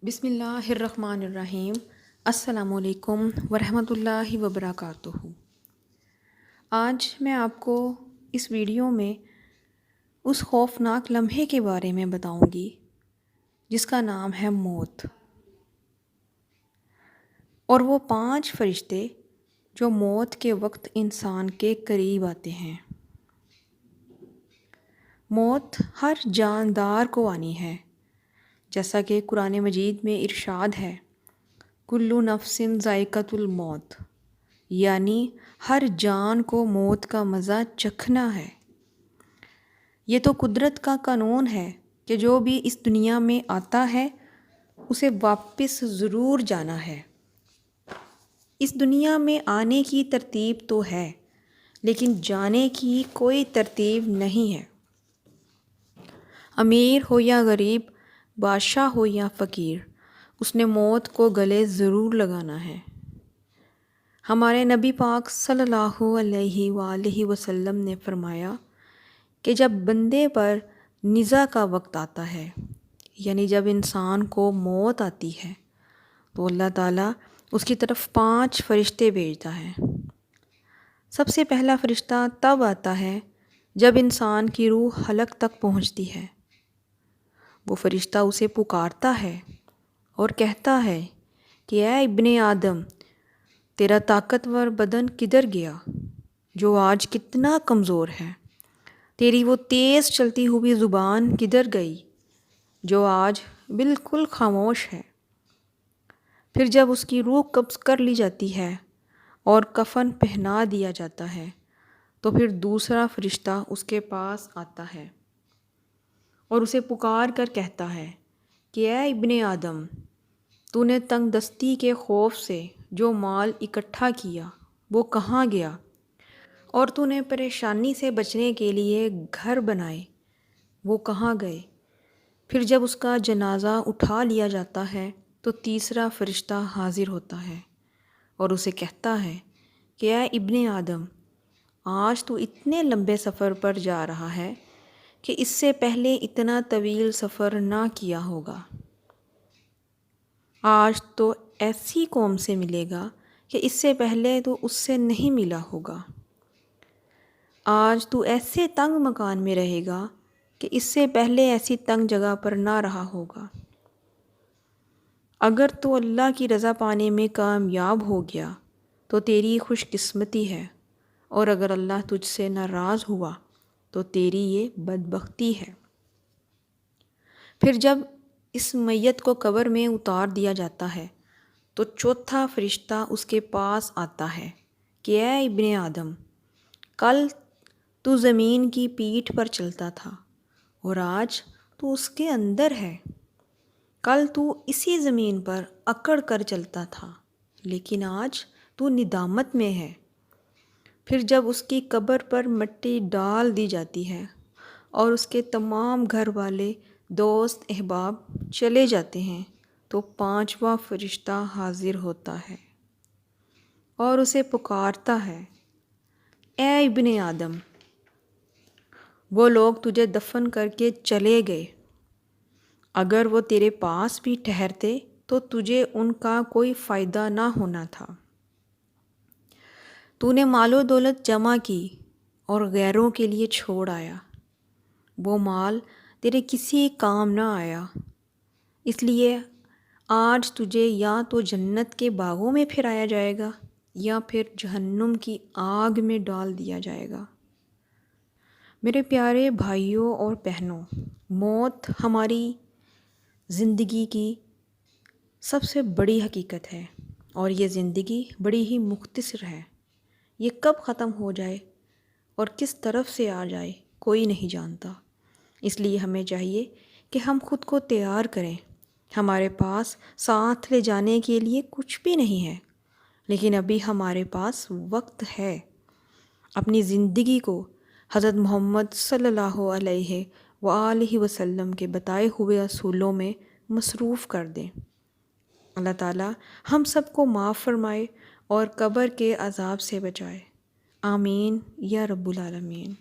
بسم اللہ الرحمن الرحیم۔ السلام علیکم ورحمۃ اللہ وبرکاتہ۔ آج میں آپ کو اس ویڈیو میں اس خوفناک لمحے کے بارے میں بتاؤں گی جس کا نام ہے موت، اور وہ 5 فرشتے جو موت کے وقت انسان کے قریب آتے ہیں۔ موت ہر جاندار کو آنی ہے، جیسا کہ قرآن مجید میں ارشاد ہے، کلُّ نفس ذائقۃ الموت، یعنی ہر جان کو موت کا مزہ چکھنا ہے۔ یہ تو قدرت کا قانون ہے کہ جو بھی اس دنیا میں آتا ہے اسے واپس ضرور جانا ہے۔ اس دنیا میں آنے کی ترتیب تو ہے، لیکن جانے کی کوئی ترتیب نہیں ہے۔ امیر ہو یا غریب، بادشاہ ہو یا فقیر، اس نے موت کو گلے ضرور لگانا ہے۔ ہمارے نبی پاک صلی اللہ علیہ وآلہ وسلم نے فرمایا کہ جب بندے پر نزا کا وقت آتا ہے، یعنی جب انسان کو موت آتی ہے، تو اللہ تعالیٰ اس کی طرف 5 فرشتے بھیجتا ہے۔ سب سے پہلا فرشتہ تب آتا ہے جب انسان کی روح حلق تک پہنچتی ہے۔ وہ فرشتہ اسے پکارتا ہے اور کہتا ہے کہ اے ابن آدم، تیرا طاقتور بدن کدھر گیا جو آج کتنا کمزور ہے؟ تیری وہ تیز چلتی ہوئی زبان کدھر گئی جو آج بالکل خاموش ہے؟ پھر جب اس کی روح قبض کر لی جاتی ہے اور کفن پہنا دیا جاتا ہے، تو پھر دوسرا فرشتہ اس کے پاس آتا ہے اور اسے پکار کر کہتا ہے کہ اے ابن آدم، تو نے تنگ دستی کے خوف سے جو مال اکٹھا کیا وہ کہاں گیا؟ اور تو نے پریشانی سے بچنے کے لیے گھر بنائے وہ کہاں گئے؟ پھر جب اس کا جنازہ اٹھا لیا جاتا ہے تو تیسرا فرشتہ حاضر ہوتا ہے اور اسے کہتا ہے کہ اے ابن آدم، آج تو اتنے لمبے سفر پر جا رہا ہے کہ اس سے پہلے اتنا طویل سفر نہ کیا ہوگا۔ آج تو ایسی قوم سے ملے گا کہ اس سے پہلے تو اس سے نہیں ملا ہوگا۔ آج تو ایسے تنگ مکان میں رہے گا کہ اس سے پہلے ایسی تنگ جگہ پر نہ رہا ہوگا۔ اگر تو اللہ کی رضا پانے میں کامیاب ہو گیا تو تیری خوش قسمتی ہے، اور اگر اللہ تجھ سے ناراض ہوا تو تیری یہ بدبختی ہے۔ پھر جب اس میت کو قبر میں اتار دیا جاتا ہے تو چوتھا فرشتہ اس کے پاس آتا ہے کہ اے ابن آدم، کل تو زمین کی پیٹھ پر چلتا تھا اور آج تو اس کے اندر ہے۔ کل تو اسی زمین پر اکڑ کر چلتا تھا، لیکن آج تو ندامت میں ہے۔ پھر جب اس کی قبر پر مٹی ڈال دی جاتی ہے اور اس کے تمام گھر والے، دوست، احباب چلے جاتے ہیں، تو 5واں فرشتہ حاضر ہوتا ہے اور اسے پکارتا ہے، اے ابن آدم، وہ لوگ تجھے دفن کر کے چلے گئے، اگر وہ تیرے پاس بھی ٹھہرتے تو تجھے ان کا کوئی فائدہ نہ ہونا تھا۔ تو نے مال و دولت جمع کی اور غیروں کے لیے چھوڑ آیا، وہ مال تیرے کسی کام نہ آیا، اس لیے آج تجھے یا تو جنت کے باغوں میں پھرایا جائے گا یا پھر جہنم کی آگ میں ڈال دیا جائے گا۔ میرے پیارے بھائیوں اور بہنوں، موت ہماری زندگی کی سب سے بڑی حقیقت ہے، اور یہ زندگی بڑی ہی مختصر ہے۔ یہ کب ختم ہو جائے اور کس طرف سے آ جائے کوئی نہیں جانتا۔ اس لیے ہمیں چاہیے کہ ہم خود کو تیار کریں۔ ہمارے پاس ساتھ لے جانے کے لیے کچھ بھی نہیں ہے، لیکن ابھی ہمارے پاس وقت ہے۔ اپنی زندگی کو حضرت محمد صلی اللہ علیہ وآلہ وسلم کے بتائے ہوئے اصولوں میں مصروف کر دیں۔ اللہ تعالیٰ ہم سب کو معاف فرمائے اور قبر کے عذاب سے بچائے۔ آمین یا رب العالمین۔